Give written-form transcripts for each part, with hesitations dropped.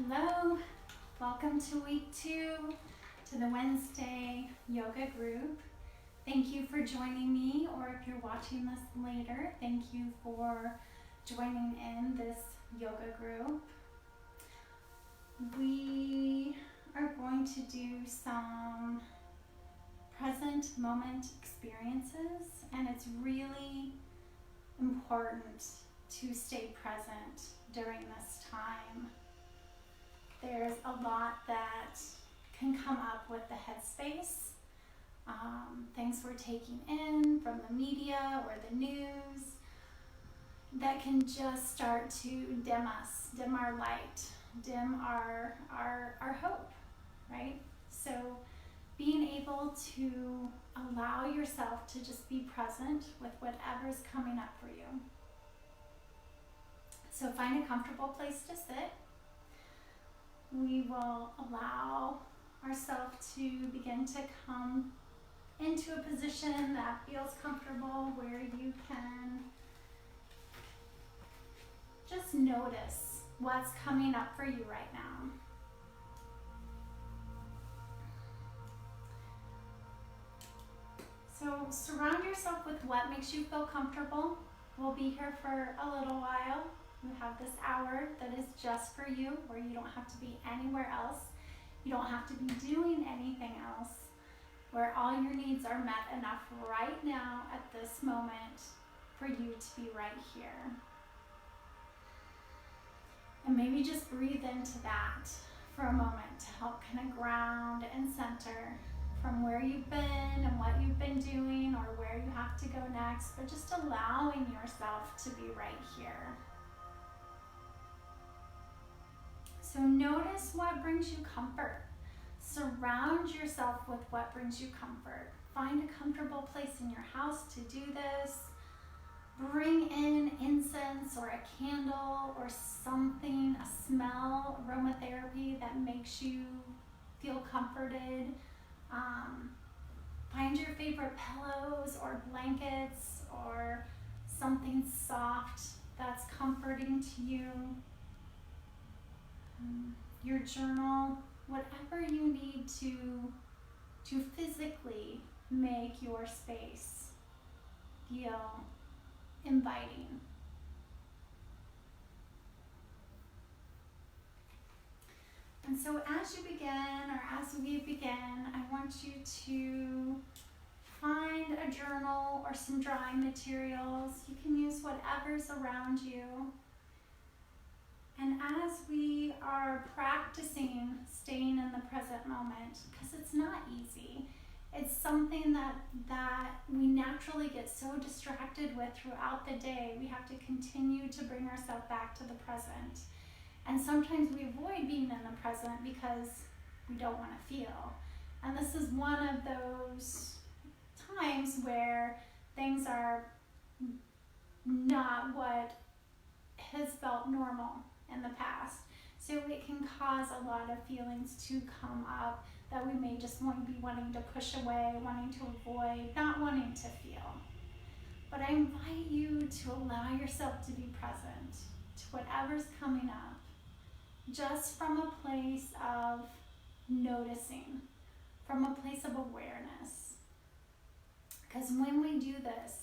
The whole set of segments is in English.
Hello, welcome to week 2, to the Wednesday yoga group. Thank you for joining me, or if you're watching this later, thank you for joining in this yoga group. We are going to do some present moment experiences, and it's really important to stay present during this time. There's a lot that can come up with the headspace, things we're taking in from the media or the news that can just start to dim us, dim our light, dim our hope, right? So being able to allow yourself to just be present with whatever's coming up for you. So find a comfortable place to sit. We will allow ourselves to begin to come into a position that feels comfortable, where you can just notice what's coming up for you right now. So surround yourself with what makes you feel comfortable. We'll be here for a little while. You have this hour that is just for you, where you don't have to be anywhere else. You don't have to be doing anything else, where all your needs are met enough right now at this moment for you to be right here. And maybe just breathe into that for a moment to help kind of ground and center from where you've been and what you've been doing or where you have to go next, but just allowing yourself to be right here. So notice what brings you comfort. Surround yourself with what brings you comfort. Find a comfortable place in your house to do this. Bring in incense or a candle or something, a smell, aromatherapy that makes you feel comforted. Find your favorite pillows or blankets or something soft that's comforting to you. Your journal, whatever you need to physically make your space feel inviting. And so as you begin, or as we begin, I want you to find a journal or some drawing materials. You can use whatever's around you. And as we are practicing staying in the present moment, because it's not easy, it's something that we naturally get so distracted with throughout the day. We have to continue to bring ourselves back to the present. And sometimes we avoid being in the present because we don't want to feel. And this is one of those times where things are not what has felt normal in the past. So it can cause a lot of feelings to come up that we may just be wanting to push away, wanting to avoid, not wanting to feel. But I invite you to allow yourself to be present to whatever's coming up, just from a place of noticing, from a place of awareness. Because when we do this,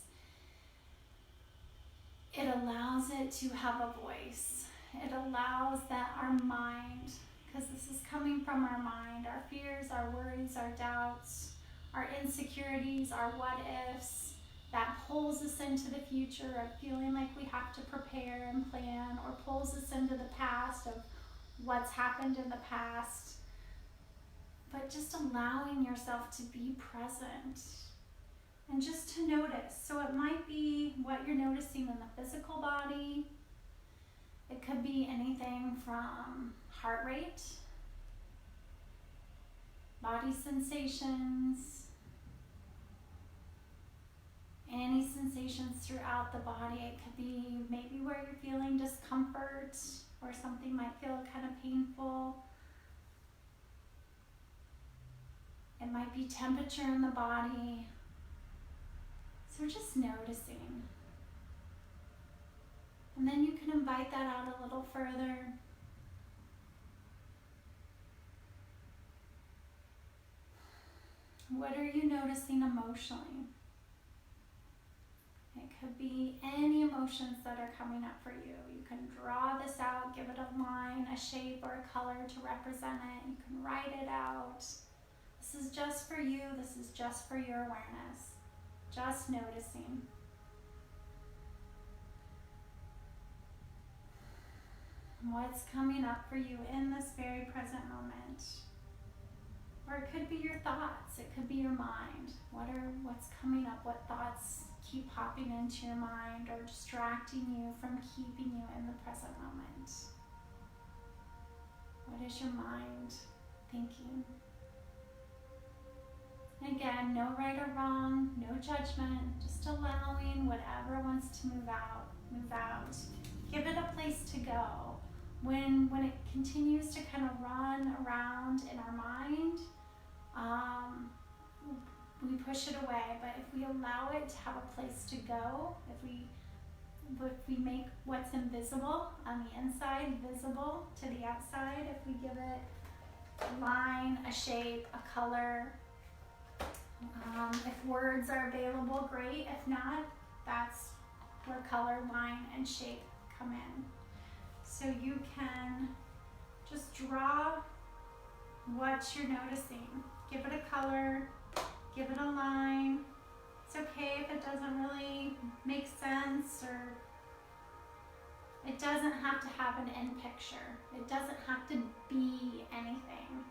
it allows it to have a voice. It allows that our mind, because this is coming from our mind, our fears, our worries, our doubts, our insecurities, our what ifs, that pulls us into the future of feeling like we have to prepare and plan, or pulls us into the past of what's happened in the past. But just allowing yourself to be present and just to notice. So it might be what you're noticing in the physical body. It could be anything from heart rate, body sensations, any sensations throughout the body. It could be maybe where you're feeling discomfort or something might feel kind of painful. It might be temperature in the body. So just noticing. And then you can invite that out a little further. What are you noticing emotionally? It could be any emotions that are coming up for you. You can draw this out, give it a line, a shape, or a color to represent it. You can write it out. This is just for you. This is just for your awareness. Just noticing. What's coming up for you in this very present moment? Or it could be your thoughts. It could be your mind. What's coming up? What thoughts keep popping into your mind or distracting you from keeping you in the present moment? What is your mind thinking? And again, no right or wrong, no judgment, just allowing whatever wants to move out, move out. Give it a place to go. When it continues to kind of run around in our mind, we push it away. But if we allow it to have a place to go, if we make what's invisible on the inside visible to the outside, if we give it a line, a shape, a color, if words are available, great. If not, that's where color, line, and shape come in. So you can just draw what you're noticing. Give it a color, give it a line. It's okay if it doesn't really make sense, or it doesn't have to have an end picture. It doesn't have to be anything.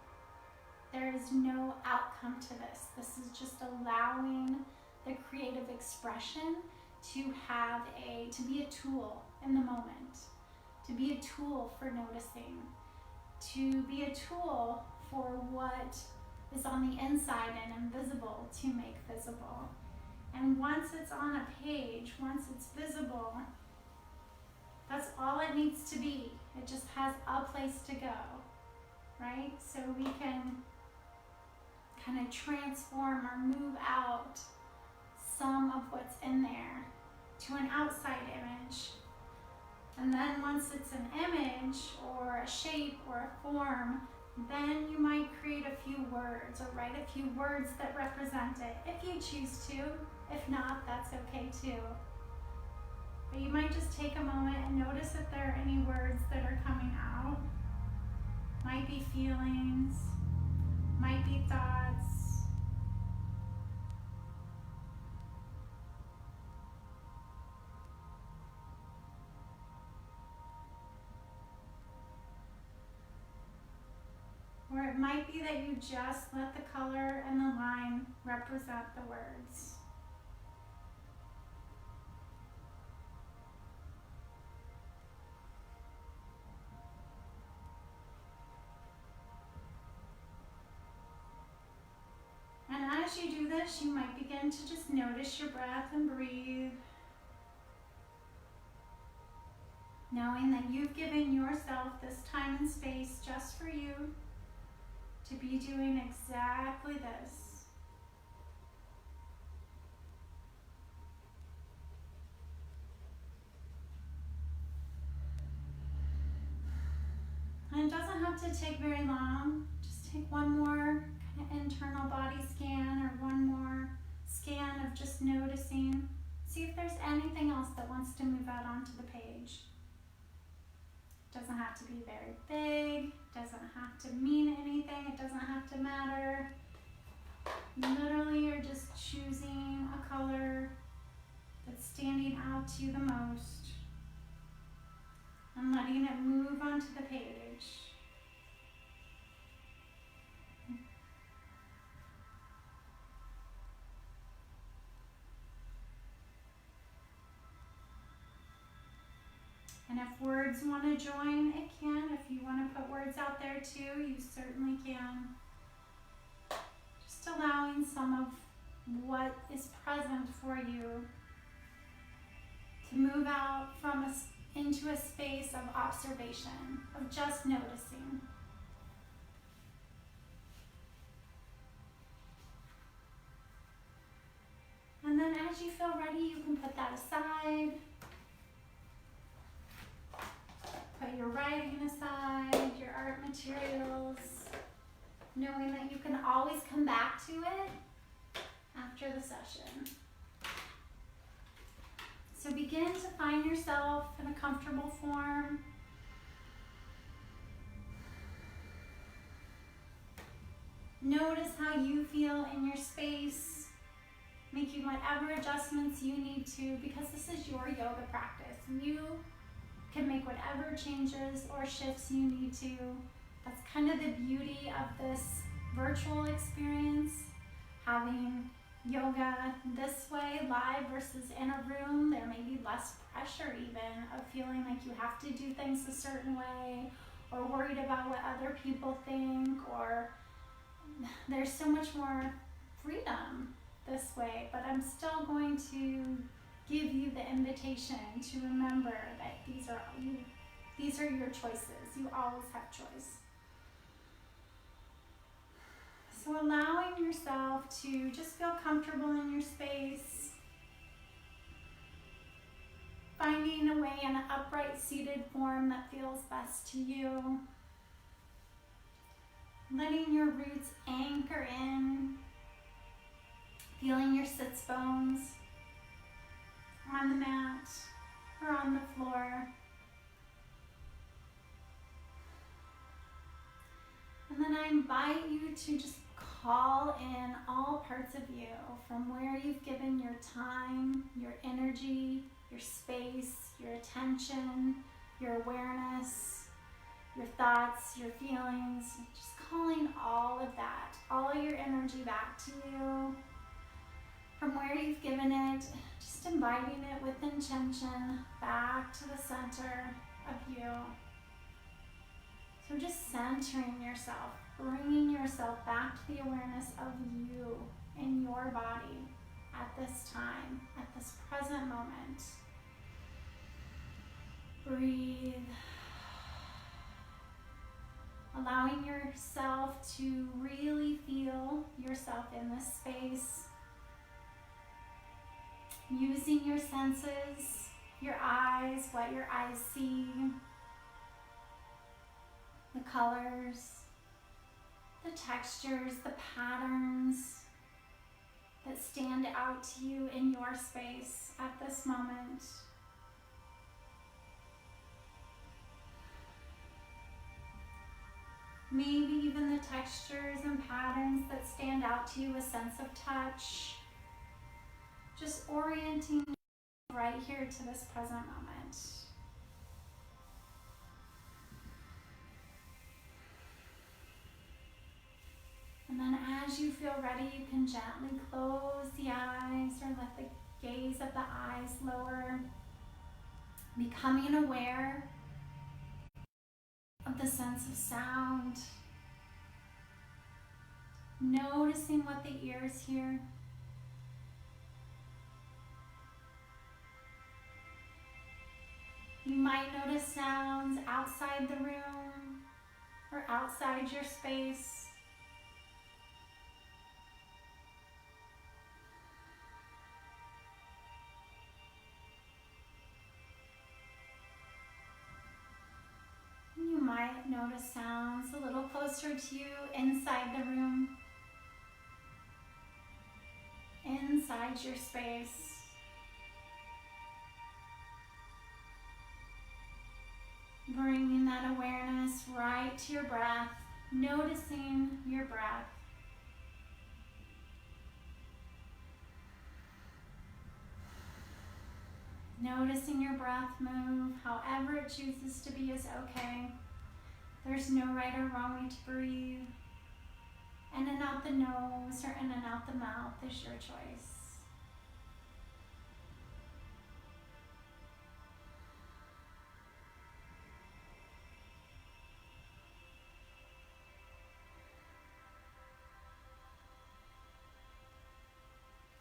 There is no outcome to this. This is just allowing the creative expression to be a tool in the moment, to be a tool for noticing, to be a tool for what is on the inside and invisible to make visible. And once it's on a page, once it's visible, that's all it needs to be. It just has a place to go, right? So we can kind of transform or move out some of what's in there to an outside image. And then once it's an image or a shape or a form, then you might create a few words or write a few words that represent it, if you choose to. If not, that's okay too. But you might just take a moment and notice if there are any words that are coming out. Might be feelings, might be thoughts. Or it might be that you just let the color and the line represent the words. And as you do this, you might begin to just notice your breath and breathe, knowing that you've given yourself this time and space just for you to be doing exactly this. And it doesn't have to take very long. Just take one more kind of internal body scan or one more scan of just noticing. See if there's anything else that wants to move out onto the page. It doesn't have to be very big, doesn't have to mean anything, it doesn't have to matter. Literally, you're just choosing a color that's standing out to you the most and letting it move onto the page. And if words want to join, it can. If you want to put words out there too, you certainly can. Just allowing some of what is present for you to move out from into a space of observation, of just noticing. And then as you feel ready, you can put that aside. Put your writing aside, your art materials, knowing that you can always come back to it session. So begin to find yourself in a comfortable form. Notice how you feel in your space, making whatever adjustments you need to, because this is your yoga practice. You can make whatever changes or shifts you need to. That's kind of the beauty of this virtual experience, having yoga this way, live versus in a room. There may be less pressure even of feeling like you have to do things a certain way, or worried about what other people think, or there's so much more freedom this way. But I'm still going to give you the invitation to remember that these are your choices. You always have choice. So allowing yourself to just feel comfortable in your space, finding a way in an upright seated form that feels best to you, letting your roots anchor in, feeling your sits bones on the mat or on the floor. And then I invite you to just call in all parts of you, from where you've given your time, your energy, your space, your attention, your awareness, your thoughts, your feelings. Just calling all of that, all of your energy back to you. From where you've given it, just inviting it with intention back to the center of you. So just centering yourself, bringing yourself back to the awareness of you in your body at this time, at this present moment. Breathe. Allowing yourself to really feel yourself in this space. Using your senses, your eyes, what your eyes see, the colors, the textures, the patterns that stand out to you in your space at this moment. Maybe even the textures and patterns that stand out to you, a sense of touch. Just orienting right here to this present moment. And then as you feel ready, you can gently close the eyes or let the gaze of the eyes lower. Becoming aware of the sense of sound. Noticing what the ears hear. You might notice sounds outside the room or outside your space. You might notice sounds a little closer to you inside the room, inside your space. Bringing that awareness right to your breath, noticing your breath. Noticing your breath move, however it chooses to be is okay. There's no right or wrong way to breathe. In and out the nose or in and out the mouth is your choice.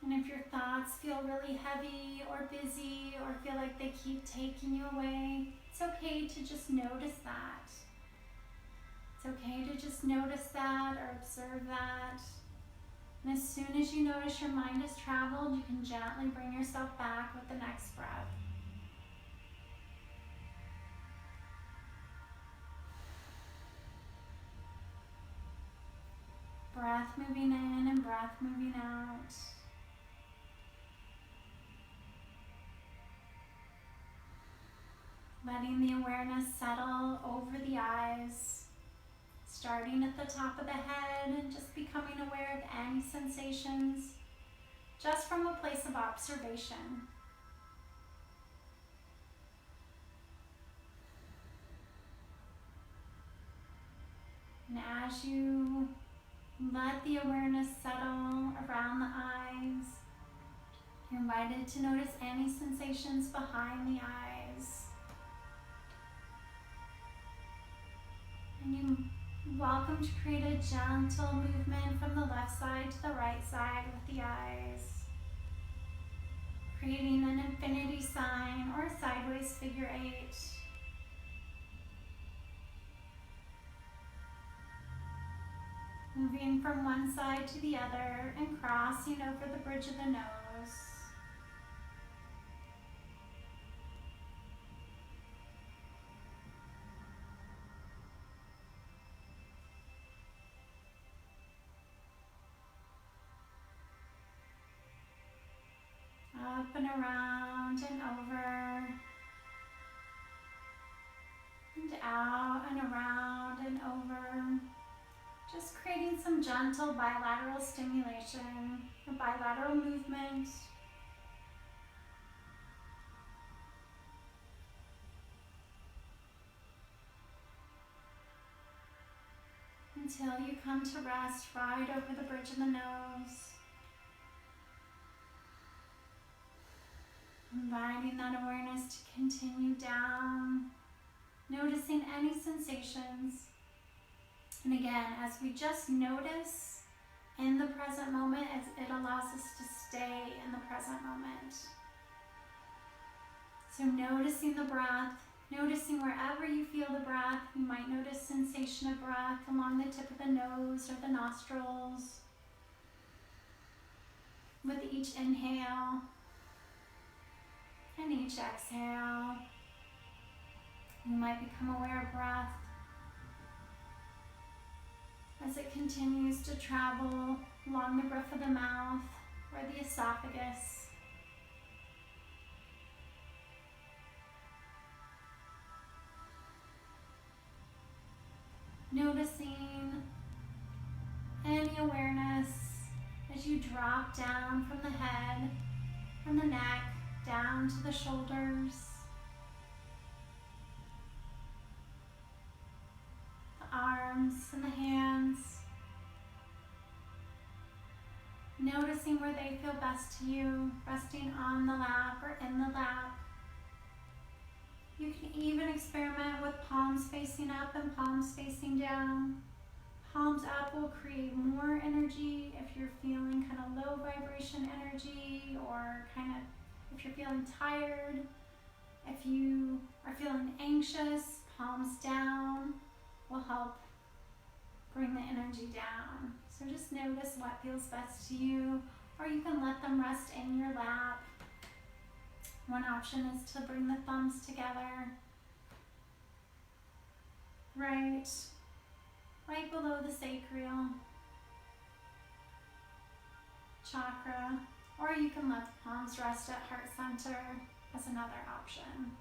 And if your thoughts feel really heavy or busy or feel like they keep taking you away, it's okay to just notice that. It's okay to just notice that or observe that. And as soon as you notice your mind has traveled, you can gently bring yourself back with the next breath. Breath moving in and breath moving out. Letting the awareness settle over the eyes, starting at the top of the head and just becoming aware of any sensations just from a place of observation. And as you let the awareness settle around the eyes, you're invited to notice any sensations behind the eyes. And you're welcome to create a gentle movement from the left side to the right side with the eyes, creating an infinity sign or a sideways figure 8. Moving from one side to the other and crossing over the bridge of the nose. Up and around and over. And out and around and over. Just creating some gentle bilateral stimulation, or bilateral movement. Until you come to rest right over the bridge of the nose. Inviting that awareness to continue down, noticing any sensations. And again, as we just notice in the present moment, it allows us to stay in the present moment. So noticing the breath, noticing wherever you feel the breath. You might notice sensation of breath along the tip of the nose or the nostrils. With each inhale and each exhale, you might become aware of breath as it continues to travel along the roof of the mouth or the esophagus. Noticing any awareness as you drop down from the head, from the neck, down to the shoulders, the arms and the hands. Noticing where they feel best to you, resting on the lap or in the lap. You can even experiment with palms facing up and palms facing down. Palms up will create more energy if you're feeling kind of low vibration energy, or kind of if you're feeling tired. If you are feeling anxious, palms down will help bring the energy down. So just notice what feels best to you, or you can let them rest in your lap. One option is to bring the thumbs together, right below the sacral chakra, or you can let the palms rest at heart center as another option,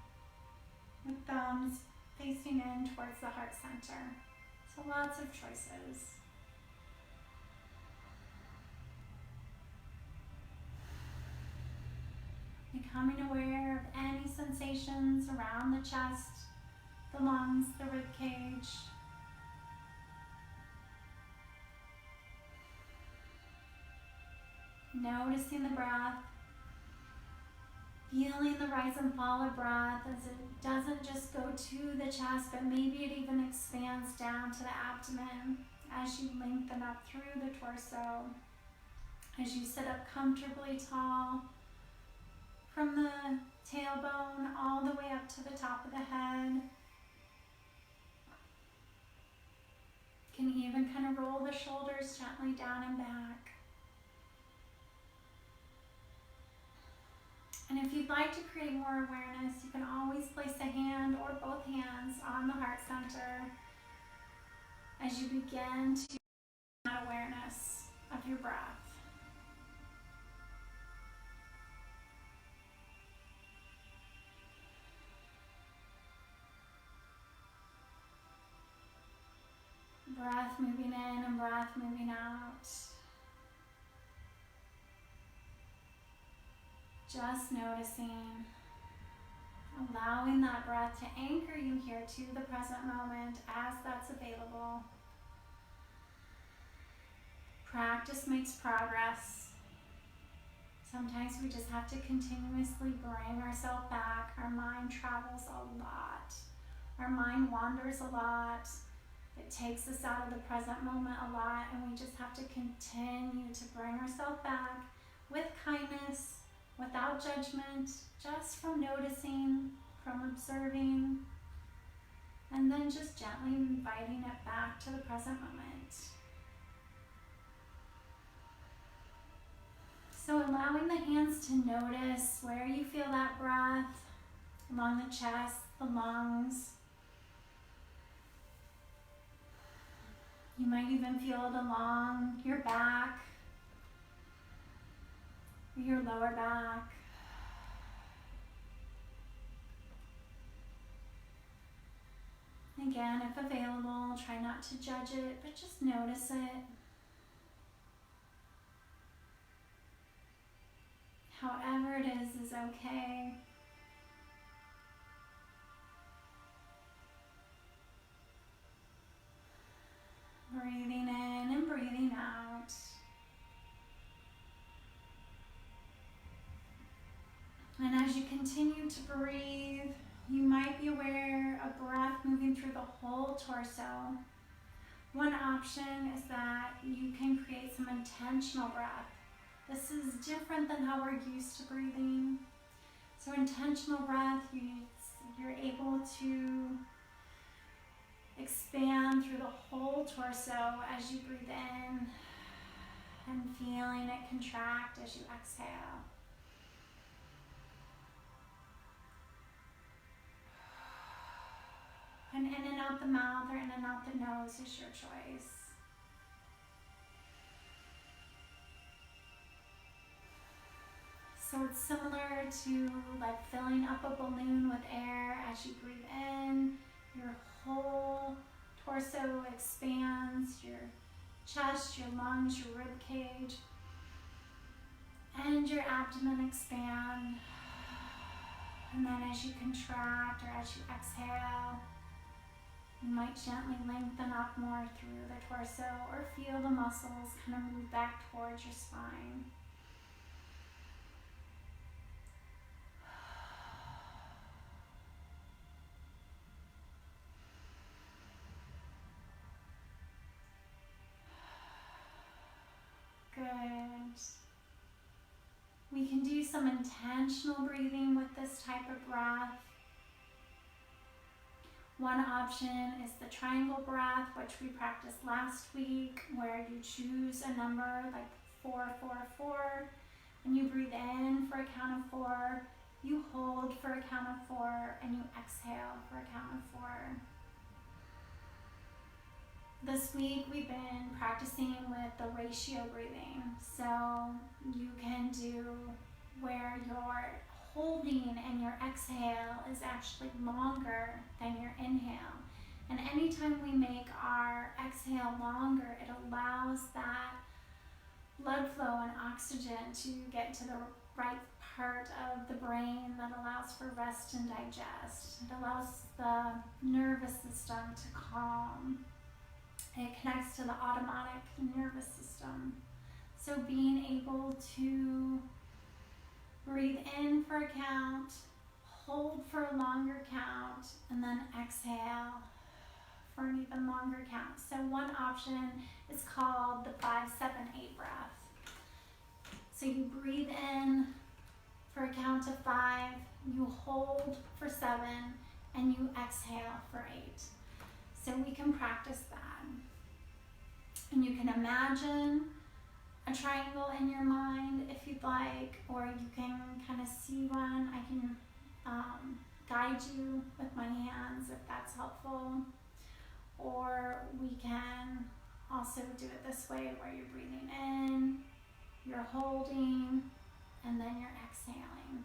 with thumbs facing in towards the heart center. So lots of choices. Becoming aware of any sensations around the chest, the lungs, the rib cage. Noticing the breath, feeling the rise and fall of breath as it doesn't just go to the chest, but maybe it even expands down to the abdomen as you lengthen up through the torso. As you sit up comfortably tall, from the tailbone all the way up to the top of the head. You can even kind of roll the shoulders gently down and back. And if you'd like to create more awareness, you can always place a hand or both hands on the heart center as you begin to that awareness of your breath. moving in and breath moving out. Just noticing, allowing that breath to anchor you here to the present moment as that's available. Practice makes progress. Sometimes we just have to continuously bring ourselves back. Our mind travels a lot. Our mind wanders a lot. It takes us out of the present moment a lot, and we just have to continue to bring ourselves back with kindness, without judgment, just from noticing, from observing, and then just gently inviting it back to the present moment. So allowing the hands to notice where you feel that breath, along the chest, the lungs. You might even feel it along your back, your lower back. Again, if available, try not to judge it, but just notice it. However it is okay. Breathing in and breathing out. And as you continue to breathe, you might be aware of breath moving through the whole torso. One option is that you can create some intentional breath. This is different than how we're used to breathing. So intentional breath, you're able to expand through the whole torso as you breathe in and feeling it contract as you exhale. And in and out the mouth or in and out the nose is your choice. So it's similar to like filling up a balloon with air. As you breathe in, your whole torso expands, your chest, your lungs, your rib cage, and your abdomen expand. And then as you contract or as you exhale, you might gently lengthen up more through the torso or feel the muscles kind of move back towards your spine. Good. We can do some intentional breathing with this type of breath. One option is the triangle breath, which we practiced last week, where you choose a number like 4, 4, 4, and you breathe in for a count of 4, you hold for a count of 4, and you exhale for a count of 4. This week we've been practicing with the ratio breathing. So you can do where your holding and your exhale is actually longer than your inhale. And anytime we make our exhale longer, it allows that blood flow and oxygen to get to the right part of the brain that allows for rest and digest. It allows the nervous system to calm. It connects to the autonomic nervous system. So being able to breathe in for a count, hold for a longer count, and then exhale for an even longer count. So one option is called the 5-7-8 breath. So you breathe in for a count of 5, you hold for 7, and you exhale for 8. So we can practice that. And you can imagine a triangle in your mind if you'd like, or you can kind of see one. I can guide you with my hands if that's helpful. Or we can also do it this way, where you're breathing in, you're holding, and then you're exhaling.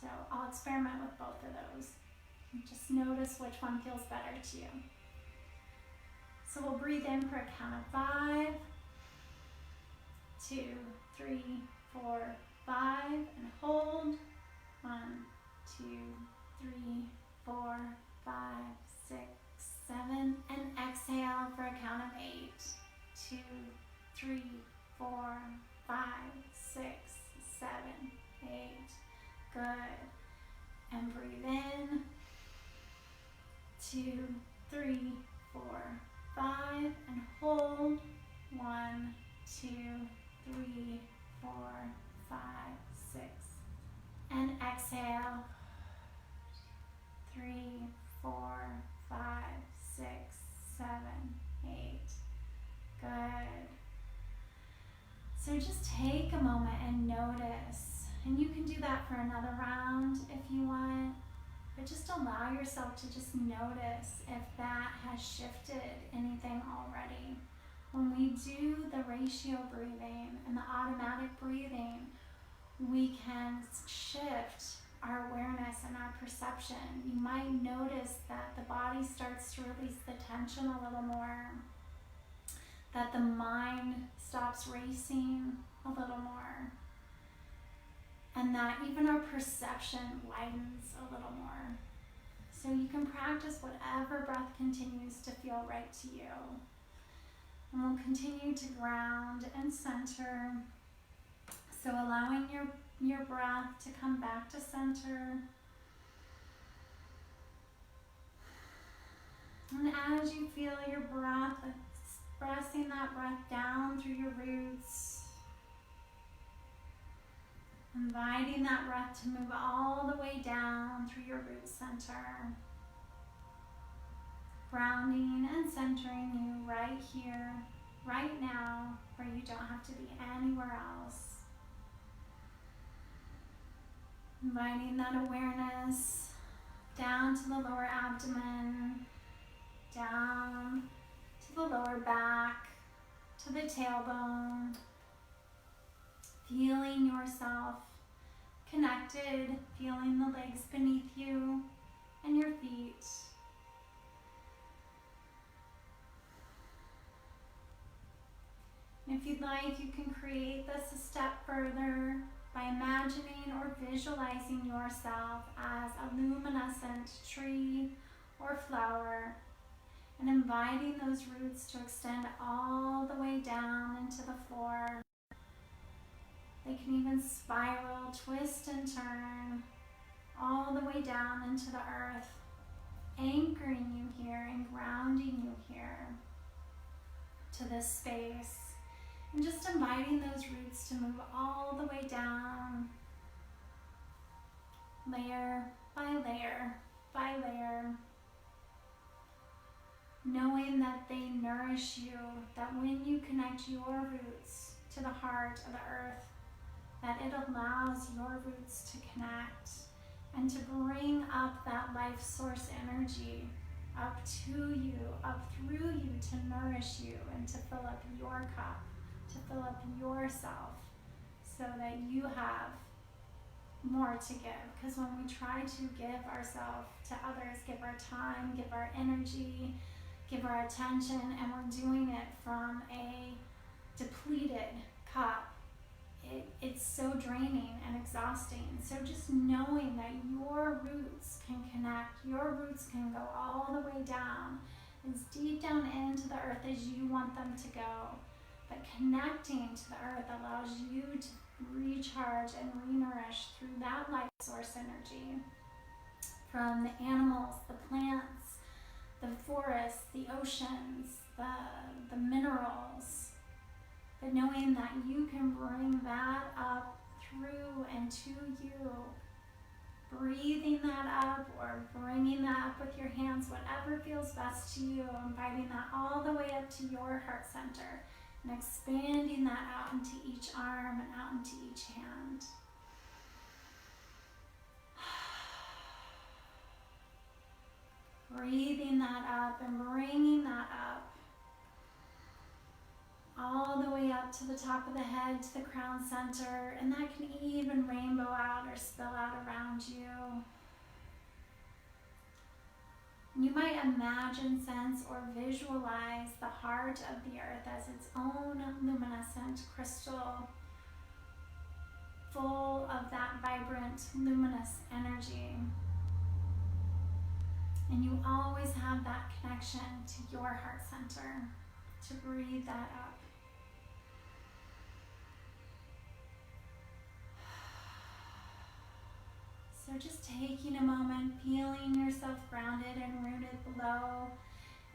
So I'll experiment with both of those. Just notice which one feels better to you. So we'll breathe in for a count of 5, 2, 3, 4, 5, and hold. 1, 2, 3, 4, 5, 6, 7, and exhale for a count of 8, 2, 3, 4, 5, 6, 7, 8. Good. And breathe in. 2, 3, 4, 5, and hold. 1, 2, 3, 4, 5, 6, and exhale. 3, 4, 5, 6, 7, 8. Good. So just take a moment and notice, and you can do that for another round if you want, but just allow yourself to just notice if that has shifted anything already. When we do the ratio breathing and the automatic breathing, we can shift our awareness and our perception. You might notice that the body starts to release the tension a little more, that the mind stops racing a little more, and that even our perception widens a little more. So you can practice whatever breath continues to feel right to you. And we'll continue to ground and center. So allowing your breath to come back to center. And as you feel your breath, expressing that breath down through your roots, inviting that breath to move all the way down through your root center, grounding and centering you right here, right now, where you don't have to be anywhere else. Inviting that awareness down to the lower abdomen, down to the lower back, to the tailbone, feeling yourself connected, feeling the legs beneath you and your feet. And if you'd like, you can create this a step further by imagining or visualizing yourself as a luminescent tree or flower, and inviting those roots to extend all the way down into the floor. They can even spiral, twist, and turn all the way down into the earth, anchoring you here and grounding you here to this space. And just inviting those roots to move all the way down, layer by layer by layer, knowing that they nourish you, that when you connect your roots to the heart of the earth, that it allows your roots to connect and to bring up that life source energy up to you, up through you, to nourish you and to fill up your cup, to fill up yourself, so that you have more to give. Because when we try to give ourselves to others, give our time, give our energy, give our attention, and we're doing it from a depleted cup, it's so draining and exhausting. So just knowing that your roots can connect, your roots can go all the way down, as deep down into the earth as you want them to go. But connecting to the earth allows you to recharge and re-nourish through that life source energy from the animals, the plants, the forests, the oceans, the minerals. But knowing that you can bring that up through and to you, breathing that up or bringing that up with your hands, whatever feels best to you, inviting that all the way up to your heart center and expanding that out into each arm and out into each hand. Breathing that up and bringing that up all the way up to the top of the head, to the crown center, and that can even rainbow out or spill out around you. You might imagine, sense, or visualize the heart of the earth as its own luminescent crystal, full of that vibrant, luminous energy. And you always have that connection to your heart center, to breathe that up. So just taking a moment, feeling yourself grounded and rooted below,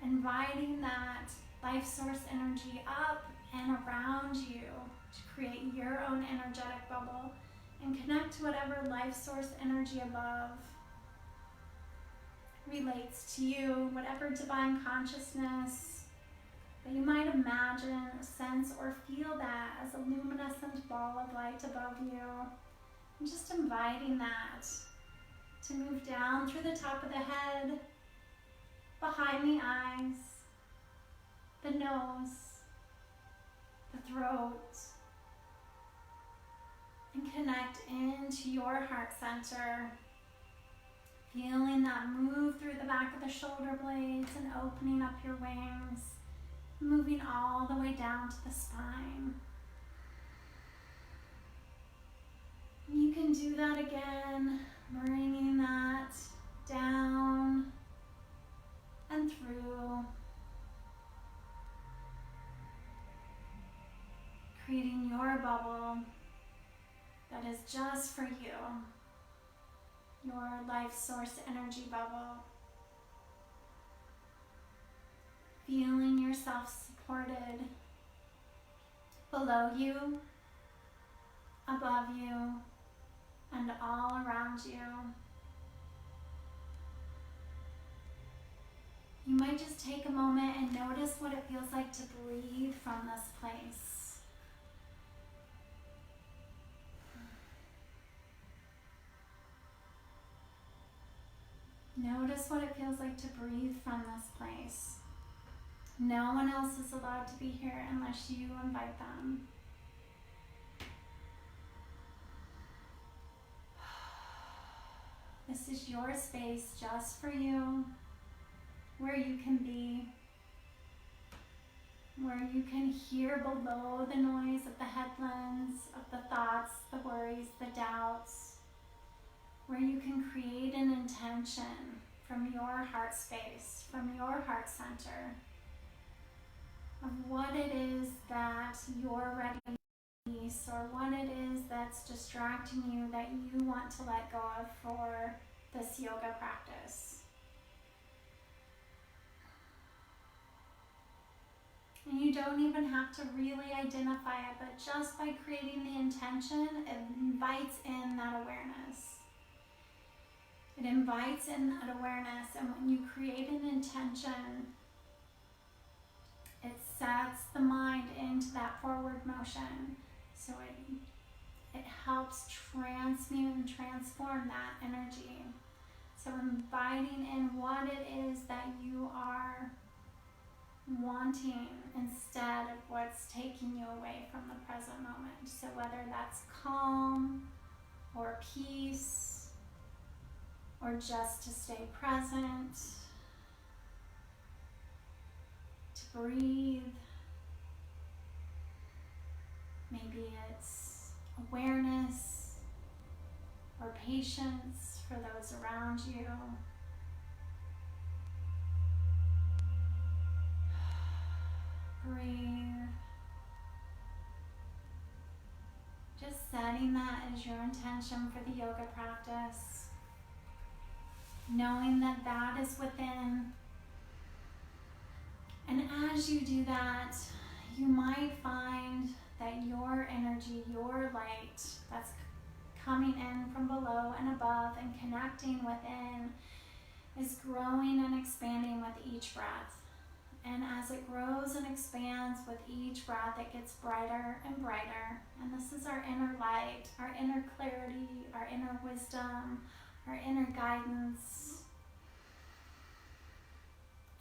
inviting that life source energy up and around you to create your own energetic bubble and connect to whatever life source energy above relates to you, whatever divine consciousness that you might imagine, sense, or feel that as a luminescent ball of light above you. And just inviting that to move down through the top of the head, behind the eyes, the nose, the throat, and connect into your heart center. Feeling that move through the back of the shoulder blades and opening up your wings, moving all the way down to the spine. You can do that again, bringing that down and through, creating your bubble that is just for you, your life source energy bubble. Feeling yourself supported below you, above you, and all around you. You might just take a moment and notice what it feels like to breathe from this place. Notice what it feels like to breathe from this place. No one else is allowed to be here unless you invite them. This is your space just for you, where you can be, where you can hear below the noise of the headlands, of the thoughts, the worries, the doubts, where you can create an intention from your heart space, from your heart center, of what it is that you're ready to release, or what it is that's distracting you that you want to let go of for this yoga practice. And you don't even have to really identify it, but just by creating the intention, it invites in that awareness. It invites in that awareness, and when you create an intention, it sets the mind into that forward motion. So it helps transmute and transform that energy. So inviting in what it is that you are wanting instead of what's taking you away from the present moment. So whether that's calm or peace or just to stay present, to breathe. Maybe it's awareness or patience for those around you. Breathe. Just setting that as your intention for the yoga practice. Knowing that that is within. And as you do that, you might find that your energy, your light that's coming in from below and above and connecting within is growing and expanding with each breath. And as it grows and expands with each breath, it gets brighter and brighter. And this is our inner light, our inner clarity, our inner wisdom, our inner guidance.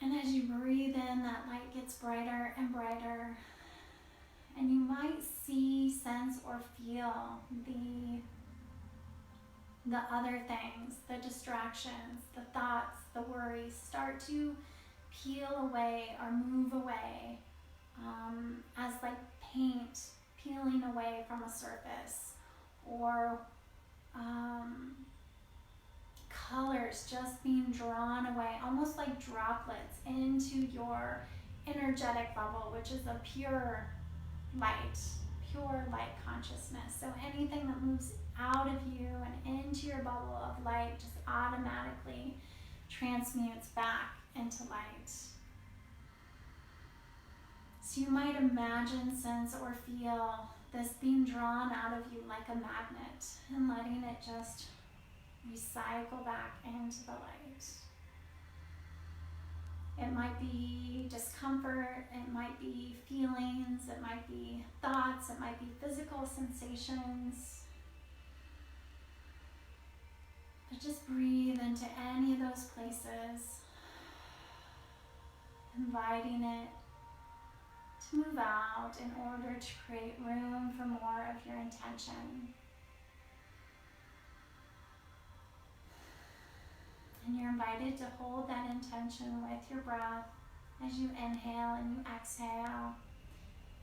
And as you breathe in, that light gets brighter and brighter. And you might see, sense, or feel the the other things, the distractions, the thoughts, the worries start to peel away or move away, as like paint peeling away from a surface, or colors just being drawn away, almost like droplets into your energetic bubble, which is a pure light consciousness. So anything that moves out of you and into your bubble of light just automatically transmutes back into light. So you might imagine, sense, or feel this being drawn out of you like a magnet and letting it just recycle back into the light. It might be discomfort, it might be feelings, it might be thoughts, it might be physical sensations. But just breathe into any of those places, inviting it to move out in order to create room for more of your intention. And you're invited to hold that intention with your breath as you inhale and you exhale.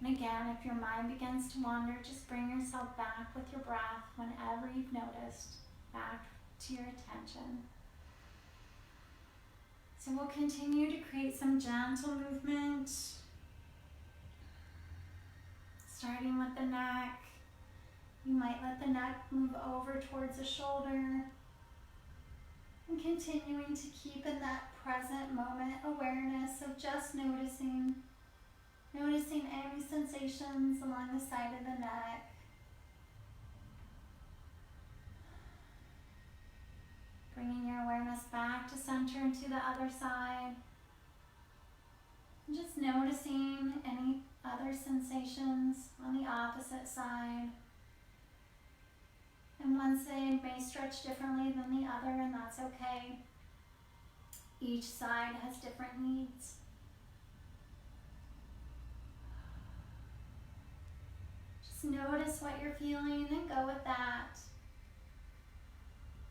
And again, if your mind begins to wander, just bring yourself back with your breath whenever you've noticed, back to your attention. So we'll continue to create some gentle movement, starting with the neck. You might let the neck move over towards the shoulder, and continuing to keep in that present moment awareness of just noticing any sensations along the side of the neck. Bringing your awareness back to center and to the other side. And just noticing any other sensations on the opposite side. And one side may stretch differently than the other, and that's okay. Each side has different needs. Just notice what you're feeling and go with that.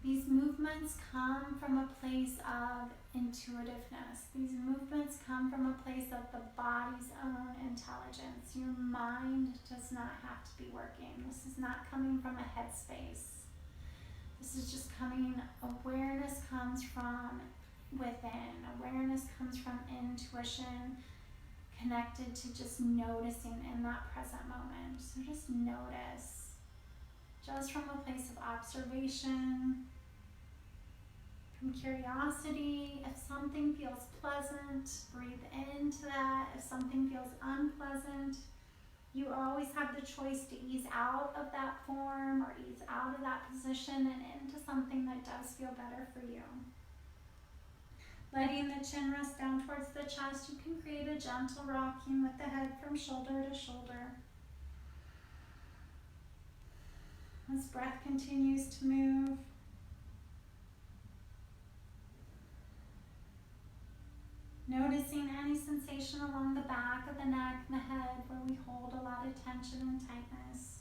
These movements come from a place of intuitiveness. These movements come from a place of the body's own intelligence. Your mind does not have to be working. This is not coming from a headspace. This is just coming, awareness comes from within. Awareness comes from intuition, connected to just noticing in that present moment. So just notice, just from a place of observation, from curiosity. If something feels pleasant, breathe into that. If something feels unpleasant, you always have the choice to ease out of that form or ease out of that position and into something that does feel better for you. Letting the chin rest down towards the chest, you can create a gentle rocking with the head from shoulder to shoulder. As breath continues to move, noticing any sensation along the back of the neck and the head where we hold a lot of tension and tightness.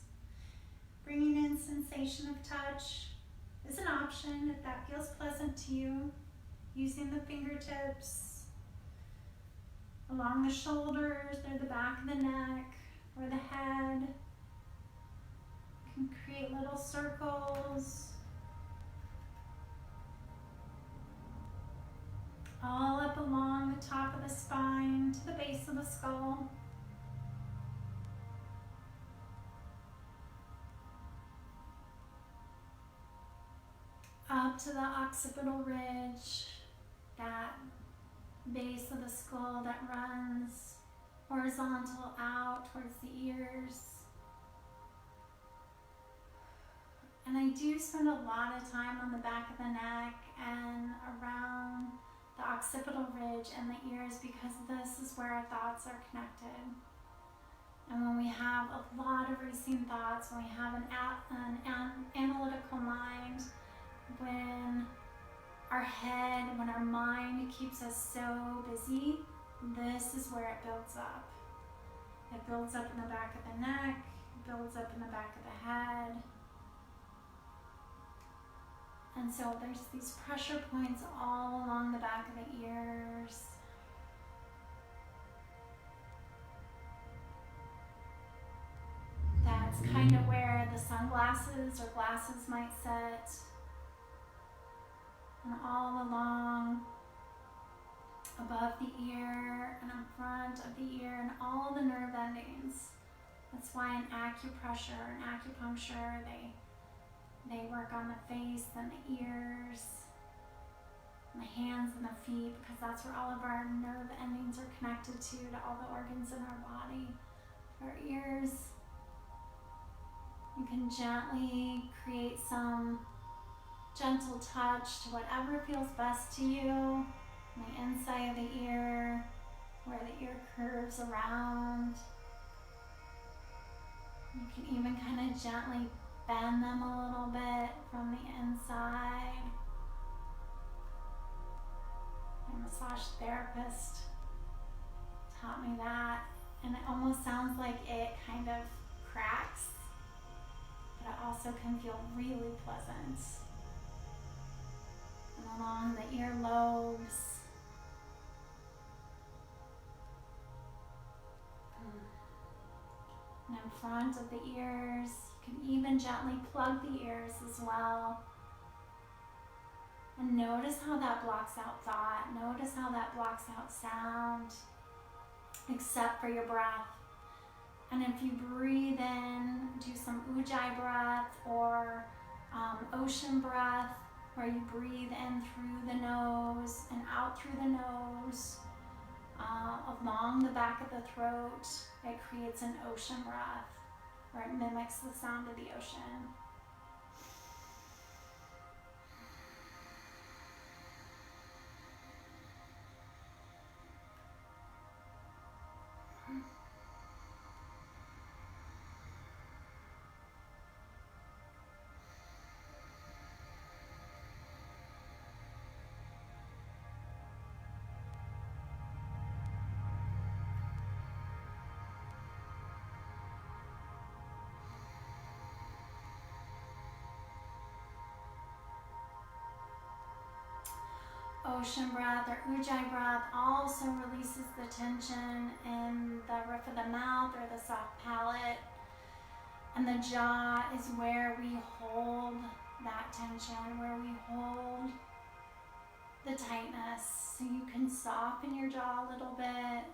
Bringing in sensation of touch is an option if that feels pleasant to you. Using the fingertips along the shoulders or the back of the neck or the head. You can create little circles. All up along the top of the spine to the base of the skull. Up to the occipital ridge, that base of the skull that runs horizontal out towards the ears. And I do spend a lot of time on the back of the neck and around the occipital ridge and the ears because this is where our thoughts are connected. And when we have a lot of racing thoughts, when we have an analytical mind, when our head, when our mind keeps us so busy, this is where it builds up. It builds up in the back of the neck, it builds up in the back of the head. And so there's these pressure points all along the back of the ears. That's kind of where the sunglasses or glasses might sit. And all along above the ear and in front of the ear and all the nerve endings. That's why in acupressure and acupuncture, they work on the face and the ears, and the hands and the feet, because that's where all of our nerve endings are connected to all the organs in our body. Our ears, you can gently create some gentle touch to whatever feels best to you. On the inside of the ear, where the ear curves around. You can even kind of gently bend them a little bit from the inside. My massage therapist taught me that, and it almost sounds like it kind of cracks, but it also can feel really pleasant. And along the earlobes. And in front of the ears, you can even gently plug the ears as well. And notice how that blocks out thought. Notice how that blocks out sound, except for your breath. And if you breathe in, do some Ujjayi breath or ocean breath, where you breathe in through the nose and out through the nose. Along the back of the throat, it creates an ocean breath, where it mimics the sound of the ocean. Ocean breath or Ujjayi breath also releases the tension in the roof of the mouth or the soft palate. And the jaw is where we hold that tension, where we hold the tightness. So you can soften your jaw a little bit,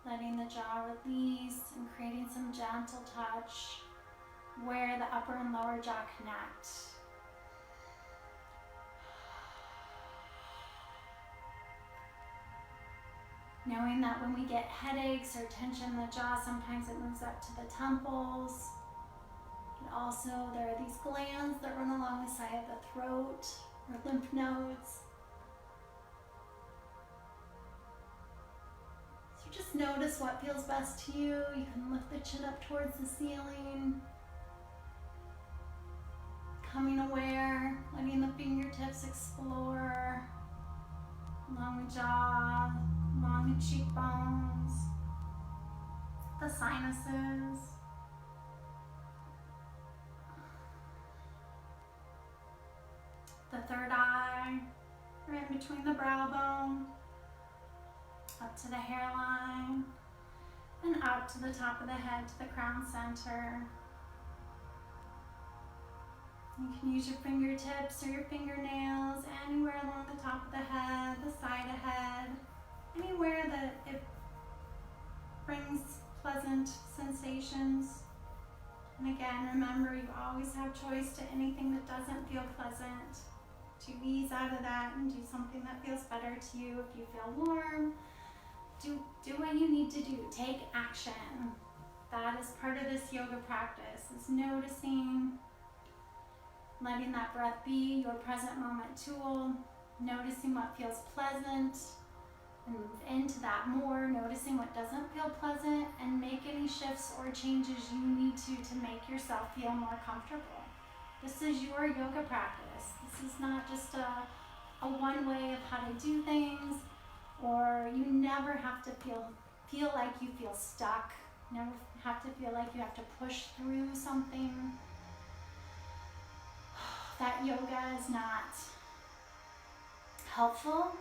letting the jaw release and creating some gentle touch where the upper and lower jaw connect. Knowing that when we get headaches or tension in the jaw, sometimes it moves up to the temples. And also there are these glands that run along the side of the throat, or lymph nodes. So just notice what feels best to you. You can lift the chin up towards the ceiling. Becoming aware, letting the fingertips explore along the jaw, along the cheekbones, the sinuses. The third eye, right in between the brow bone, up to the hairline, and out to the top of the head to the crown center. You can use your fingertips or your fingernails anywhere along the top of the head, the side of the head, anywhere that it brings pleasant sensations. And again, remember, you always have choice to anything that doesn't feel pleasant, to ease out of that and do something that feels better to you. If you feel warm, do what you need to do. Take action. That is part of this yoga practice, is noticing, letting that breath be your present moment tool, noticing what feels pleasant, and move into that more, noticing what doesn't feel pleasant, and make any shifts or changes you need to make yourself feel more comfortable. This is your yoga practice. This is not just a one way of how to do things, or you never have to feel like you feel stuck, never have to feel like you have to push through something. that yoga is not helpful,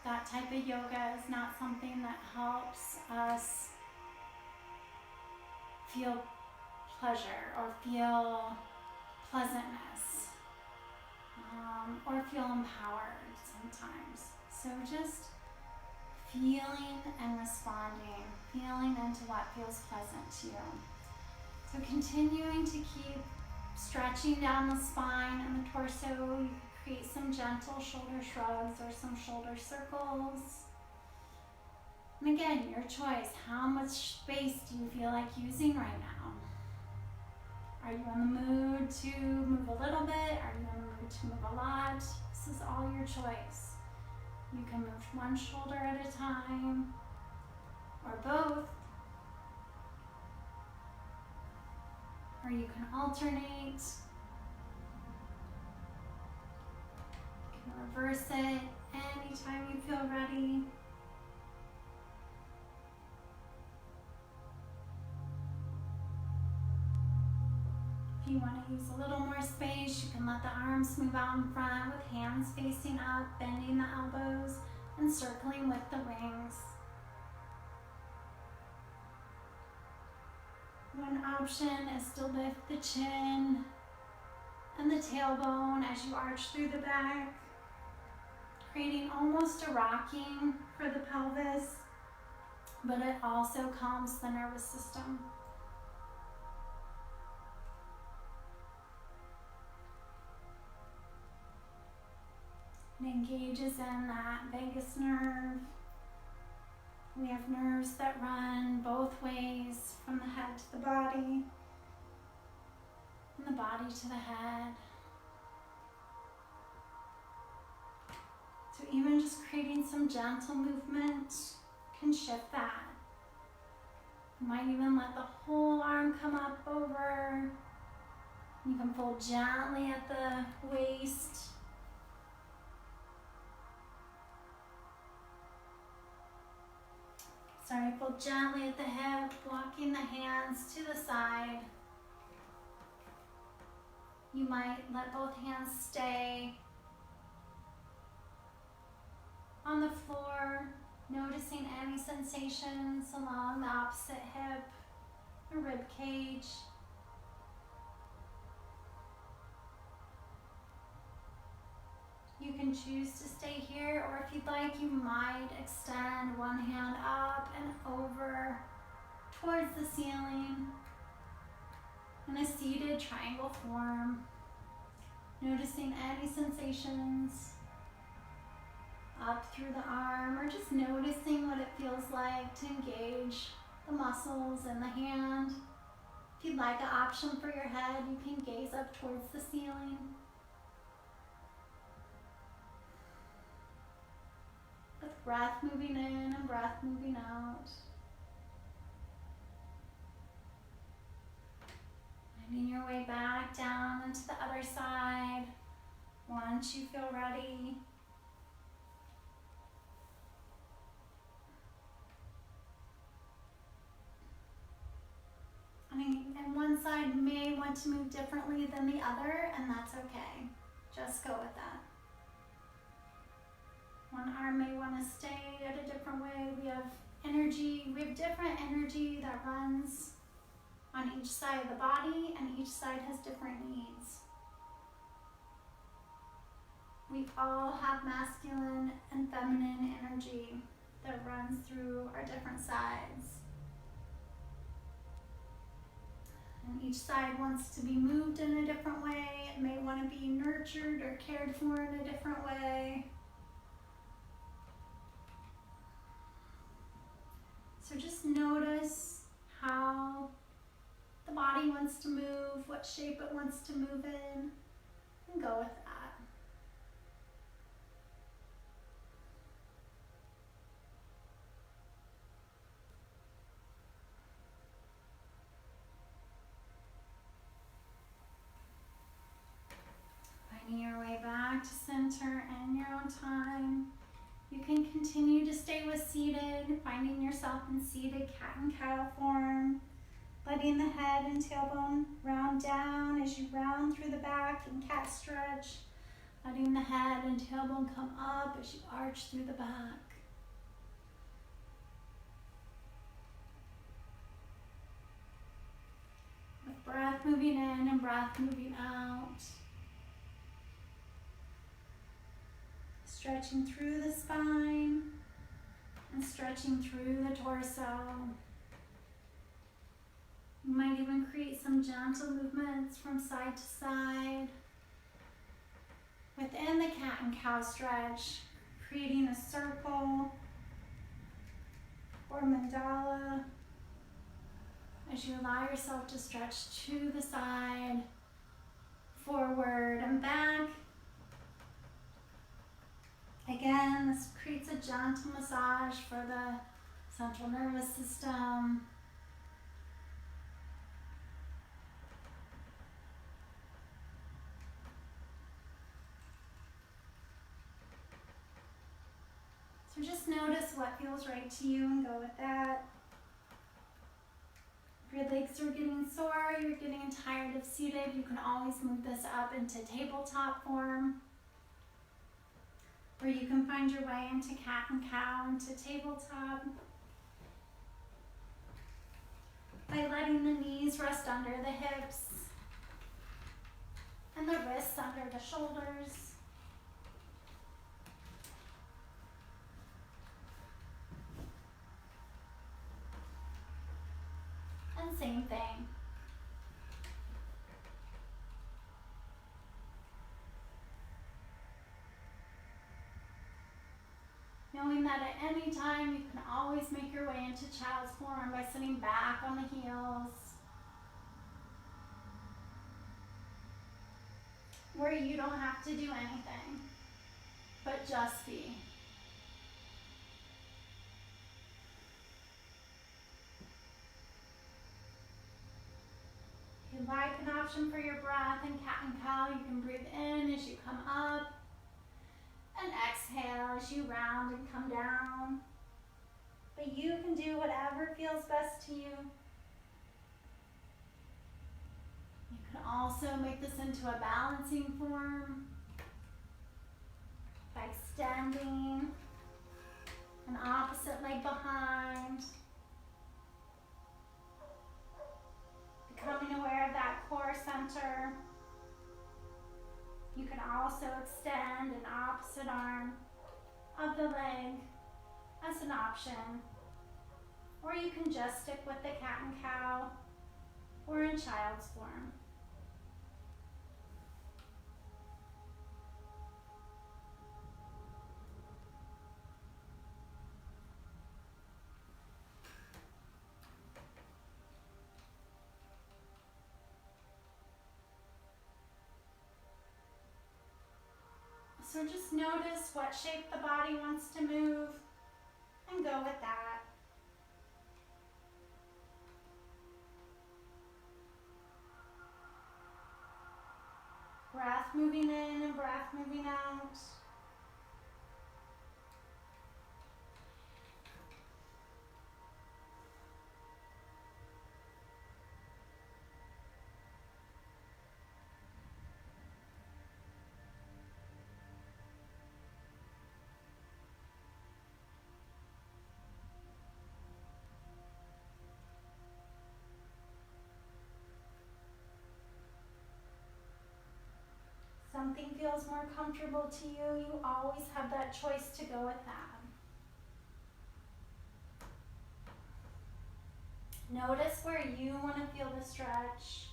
that type of yoga is not something that helps us feel pleasure or feel pleasantness, or feel empowered sometimes. So just feeling and responding, feeling into what feels pleasant to you. So continuing to keep stretching down the spine and the torso. You can create some gentle shoulder shrugs or some shoulder circles. And again, your choice. How much space do you feel like using right now? Are you in the mood to move a little bit? Are you in the mood to move a lot? This is all your choice. You can move one shoulder at a time, or both. Or you can alternate. You can reverse it anytime you feel ready. If you want to use a little more space, you can let the arms move out in front with hands facing up, bending the elbows, and circling with the wings. One option is to lift the chin and the tailbone as you arch through the back, creating almost a rocking for the pelvis, but it also calms the nervous system. It engages in that vagus nerve. We have nerves that run both ways, from the head to the body, from the body to the head. So even just creating some gentle movement can shift that. You might even let the whole arm come up over. You can fold gently at the waist. Fold gently at the hip, walking the hands to the side. You might let both hands stay on the floor, noticing any sensations along the opposite hip, the rib cage. You can choose to stay here, or if you'd like, you might extend one hand up and over towards the ceiling in a seated triangle form, noticing any sensations up through the arm, or just noticing what it feels like to engage the muscles in the hand. If you'd like an option for your head, you can gaze up towards the ceiling. With breath moving in and breath moving out. Finding your way back down into the other side once you feel ready. And one side may want to move differently than the other, and that's okay. Just go with that. One arm may want to stay at a different way. We have different energy that runs on each side of the body, and each side has different needs. We all have masculine and feminine energy that runs through our different sides. And each side wants to be moved in a different way. It may want to be nurtured or cared for in a different way. So just notice how the body wants to move, what shape it wants to move in, and go with that. Finding your way back to center in your own time. You can continue to stay with seated, finding yourself in seated cat and cow form. Letting the head and tailbone round down as you round through the back in cat stretch. Letting the head and tailbone come up as you arch through the back. With breath moving in and breath moving out. Stretching through the spine and stretching through the torso. You might even create some gentle movements from side to side. Within the cat and cow stretch, creating a circle or mandala as you allow yourself to stretch to the side, forward and back. Again, this creates a gentle massage for the central nervous system. So just notice what feels right to you and go with that. If your legs are getting sore, you're getting tired of seated, you can always move this up into tabletop form. Or you can find your way into cat and cow, into tabletop. By letting the knees rest under the hips and the wrists under the shoulders. And same thing. Knowing that at any time you can always make your way into child's form by sitting back on the heels. Where you don't have to do anything, but just be. If you like an option for your breath in cat and cow, you can breathe in as you come up and exhale as you round and come down. But you can do whatever feels best to you. You can also make this into a balancing form by extending an opposite leg behind. Becoming aware of that core center. You can also extend an opposite arm of the leg as an option. Or you can just stick with the cat and cow or in child's form. So just notice what shape the body wants to move and go with that. Breath moving in and breath moving out. Something feels more comfortable to you, you always have that choice to go with that. Notice where you want to feel the stretch.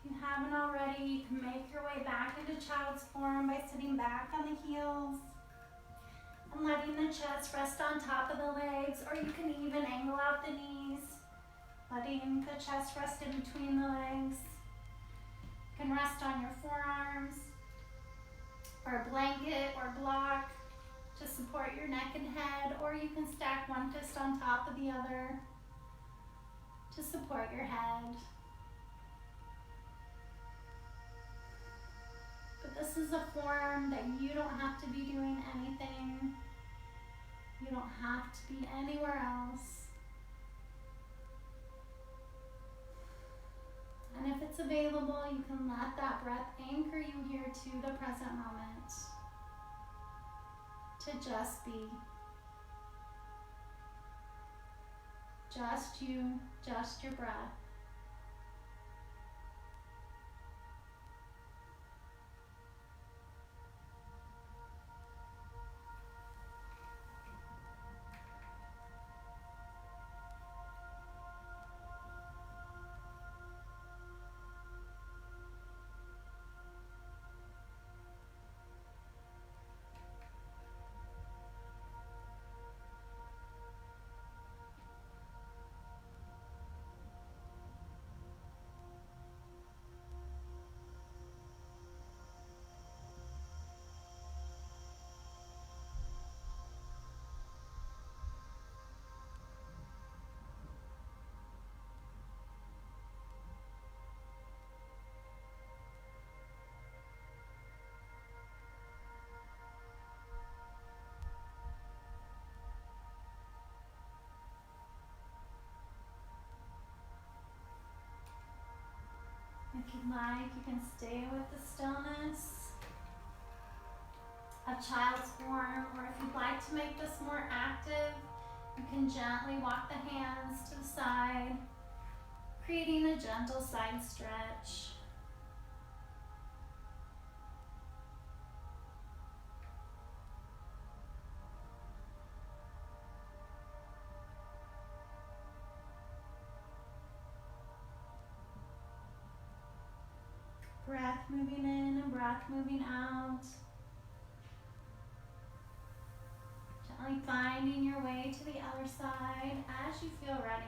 If you haven't already, you can make your way back into child's form by sitting back on the heels and letting the chest rest on top of the legs, or you can even angle out the knees, letting the chest rest in between the legs. You can rest on your forearms or a blanket or block to support your neck and head, or you can stack one fist on top of the other to support your head. But this is a form that you don't have to be doing anything. You don't have to be anywhere else. And if it's available, you can let that breath anchor you here to the present moment. To just be. Just you, just your breath. If you'd like, you can stay with the stillness of child's form, or if you'd like to make this more active, you can gently walk the hands to the side, creating a gentle side stretch. Breath moving in and breath moving out. Gently finding your way to the other side as you feel ready.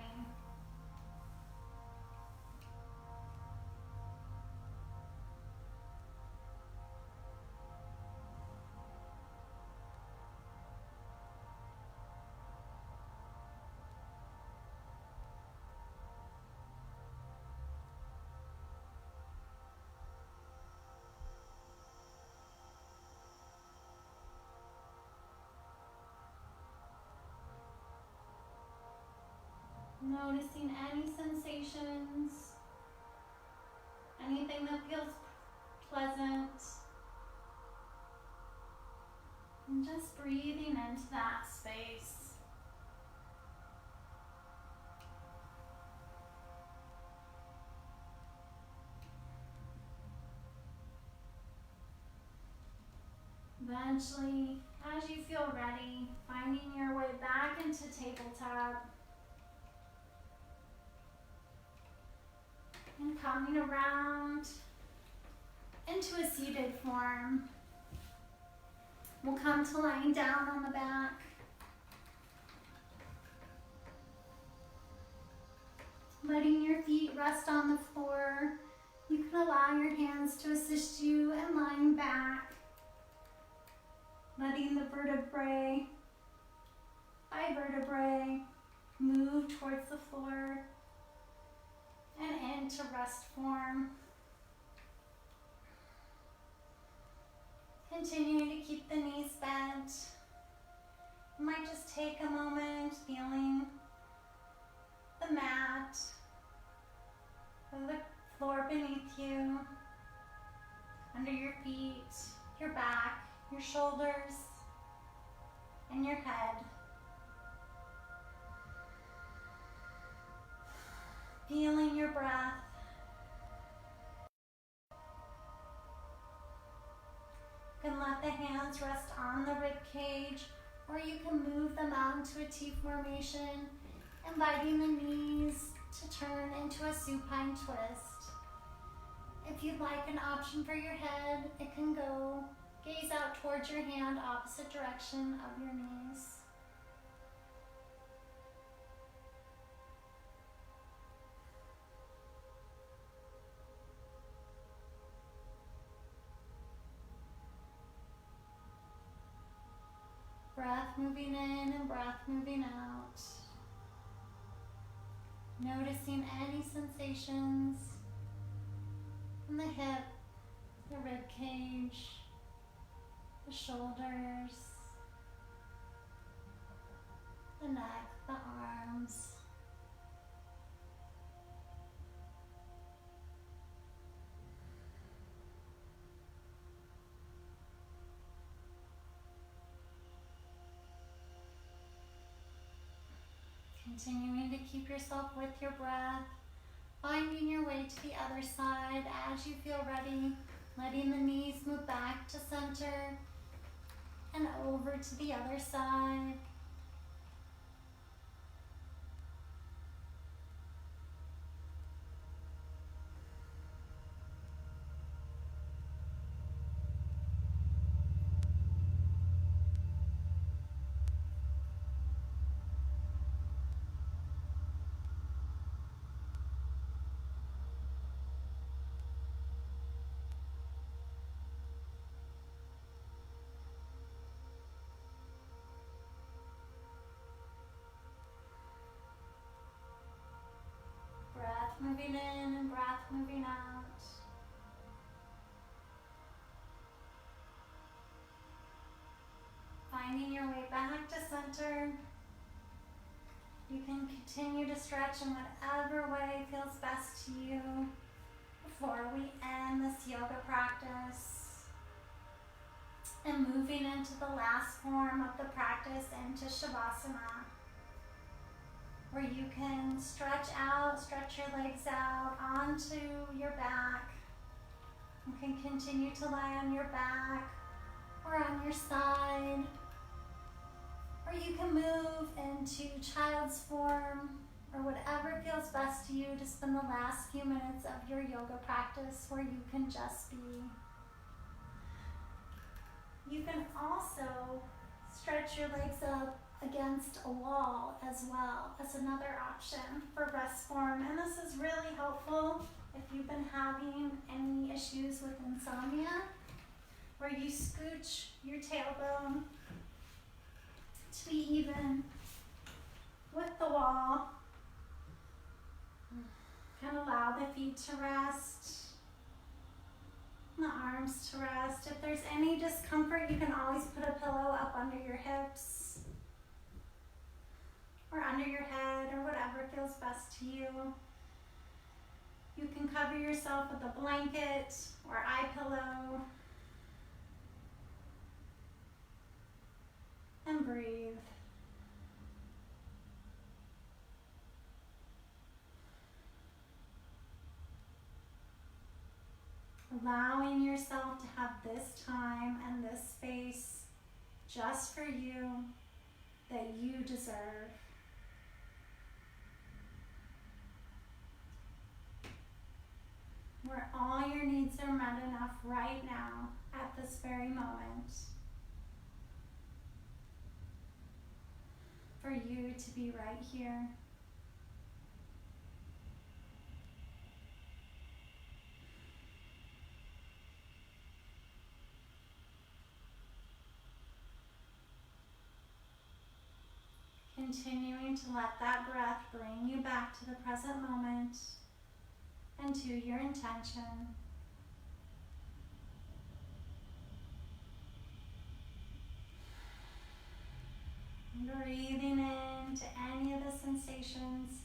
Noticing any sensations, anything that feels pleasant, and just breathing into that space. Eventually, as you feel ready, finding your way back into tabletop. And coming around into a seated form. We'll come to lying down on the back. Letting your feet rest on the floor. You can allow your hands to assist you in lying back. Letting the vertebrae by vertebrae move towards the floor and into rest form. Continuing to keep the knees bent. You might just take a moment feeling the mat or the floor beneath you, under your feet, your back, your shoulders, and your head. Feeling your breath. You can let the hands rest on the rib cage, or you can move them out into a T formation, inviting the knees to turn into a supine twist. If you'd like an option for your head, it can go gaze out towards your hand, opposite direction of your knees. Breath moving in and breath moving out. Noticing any sensations in the hip, the rib cage, the shoulders, the neck, the arms. Continuing to keep yourself with your breath, finding your way to the other side as you feel ready, letting the knees move back to center and over to the other side. Breath moving in and breath moving out. Finding your way back to center. You can continue to stretch in whatever way feels best to you before we end this yoga practice. And moving into the last form of the practice, into Shavasana, where you can stretch your legs out onto your back. You can continue to lie on your back or on your side, or you can move into child's form, or whatever feels best to you to spend the last few minutes of your yoga practice where you can just be. You can also stretch your legs up against a wall as well as another option for rest form. And this is really helpful if you've been having any issues with insomnia, where you scooch your tailbone to be even with the wall and allow the feet to rest, the arms to rest. If there's any discomfort, you can always put a pillow up under your hips or under your head, or whatever feels best to you. You can cover yourself with a blanket or eye pillow and breathe. Allowing yourself to have this time and this space just for you that you deserve. Where all your needs are met enough right now at this very moment for you to be right here. Continuing to let that breath bring you back to the present moment and to your intention. Breathing into any of the sensations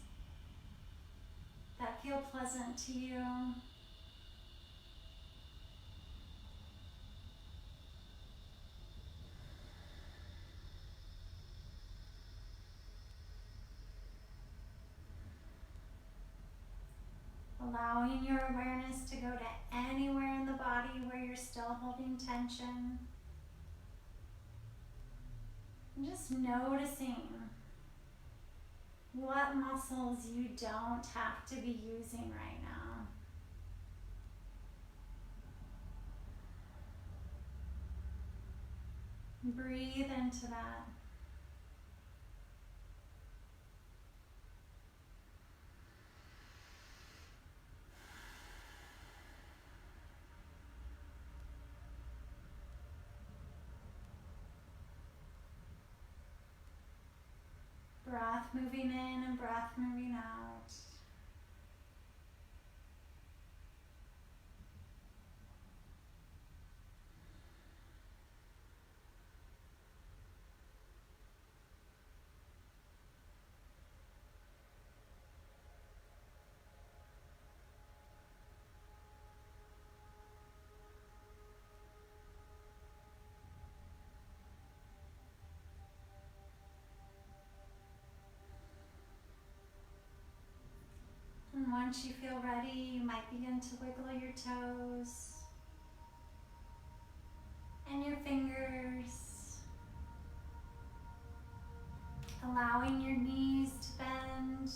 that feel pleasant to you. Allowing your awareness to go to anywhere in the body where you're still holding tension. And just noticing what muscles you don't have to be using right now. Breathe into that. breath moving in and breath moving out. And once you feel ready, you might begin to wiggle your toes and your fingers, allowing your knees to bend,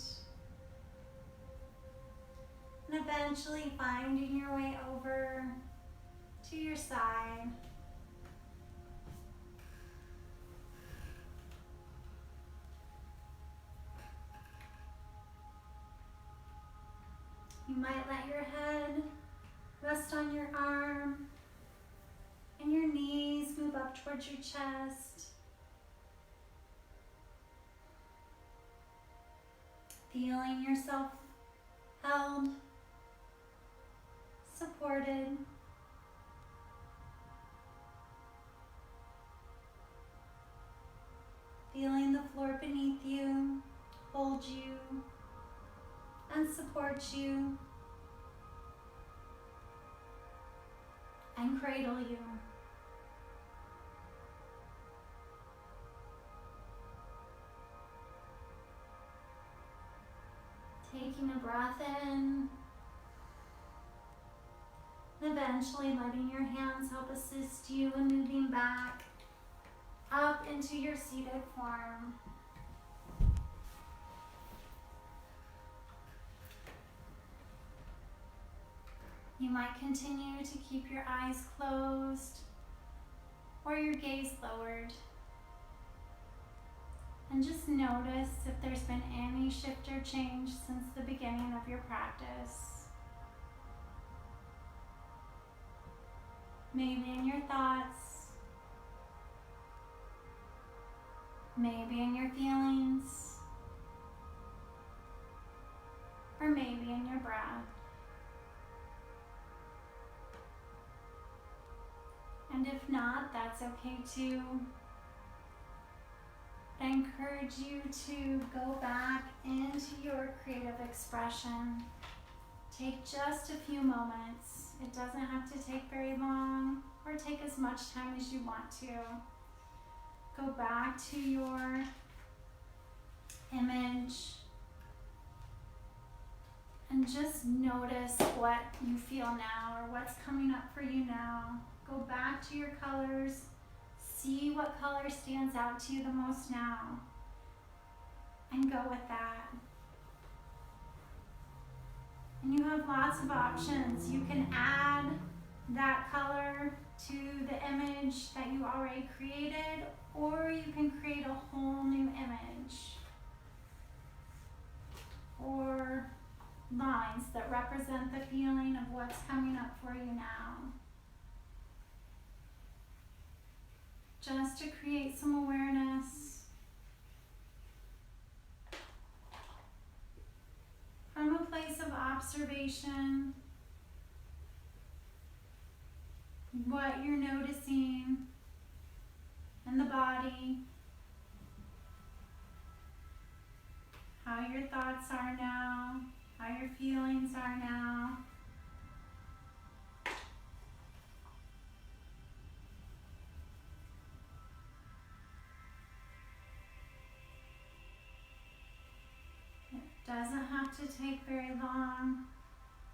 and eventually finding your way over to your side. You might let your head rest on your arm and your knees move up towards your chest. Feeling yourself held, supported. Feeling the floor beneath you hold you and support you and cradle you. Taking a breath in, and eventually letting your hands help assist you in moving back up into your seated form. You might continue to keep your eyes closed or your gaze lowered. And just notice if there's been any shift or change since the beginning of your practice. Maybe in your thoughts, maybe in your feelings, or maybe in your breath. And if not, that's okay too. I encourage you to go back into your creative expression. Take just a few moments. It doesn't have to take very long or take as much time as you want to. Go back to your image and just notice what you feel now or what's coming up for you now. Go back to your colors. See what color stands out to you the most now, and go with that. And you have lots of options. You can add that color to the image that you already created, or you can create a whole new image, or lines that represent the feeling of what's coming up for you now. Just to create some awareness from a place of observation, what you're noticing in the body, how your thoughts are now, how your feelings are now. Doesn't have to take very long.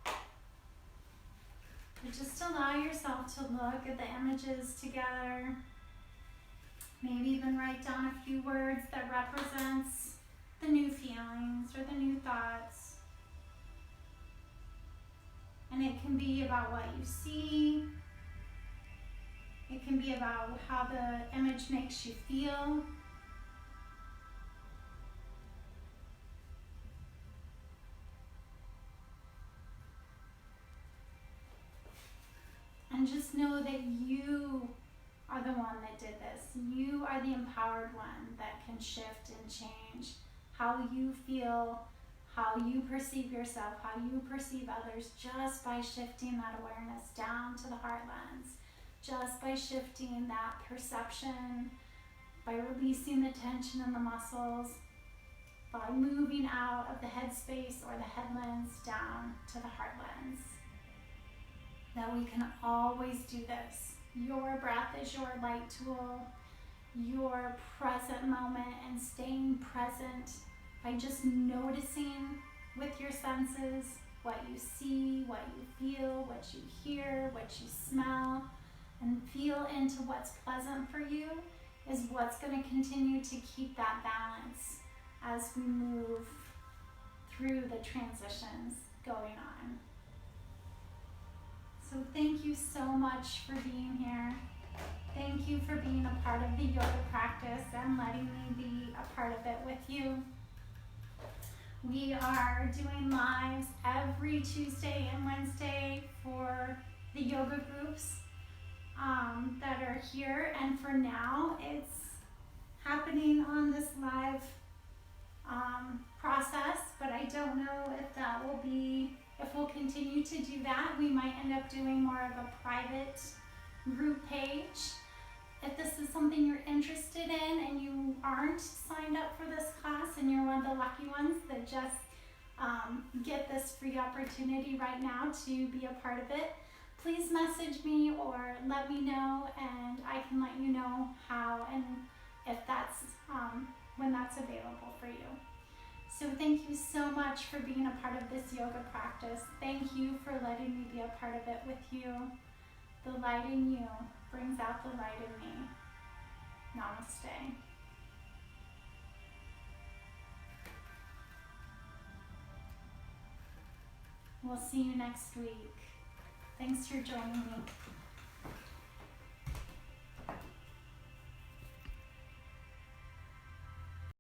But just allow yourself to look at the images together. Maybe even write down a few words that represents the new feelings or the new thoughts. And it can be about what you see. It can be about how the image makes you feel. And just know that you are the one that did this. You are the empowered one that can shift and change. how you feel, how you perceive yourself, how you perceive others, just by shifting that awareness down to the heart lens, just by shifting that perception, by releasing the tension in the muscles, by moving out of the head space or the head lens down to the heart lens. That we can always do this. Your breath is your light tool, your present moment, and staying present by just noticing with your senses what you see, what you feel, what you hear, what you smell, and feel into what's pleasant for you is what's going to continue to keep that balance as we move through the transitions going on. So thank you so much for being here. Thank you for being a part of the yoga practice and letting me be a part of it with you. We are doing lives every Tuesday and Wednesday for the yoga groups that are here, and for now it's happening on this live process, but I don't know if that will be, if we'll continue to do that. We might end up doing more of a private group page. If this is something you're interested in and you aren't signed up for this class and you're one of the lucky ones that just get this free opportunity right now to be a part of it, please message me or let me know, and I can let you know how and if that's when that's available for you. So thank you so much for being a part of this yoga practice. Thank you for letting me be a part of it with you. The light in you brings out the light in me. Namaste. We'll see you next week. Thanks for joining me.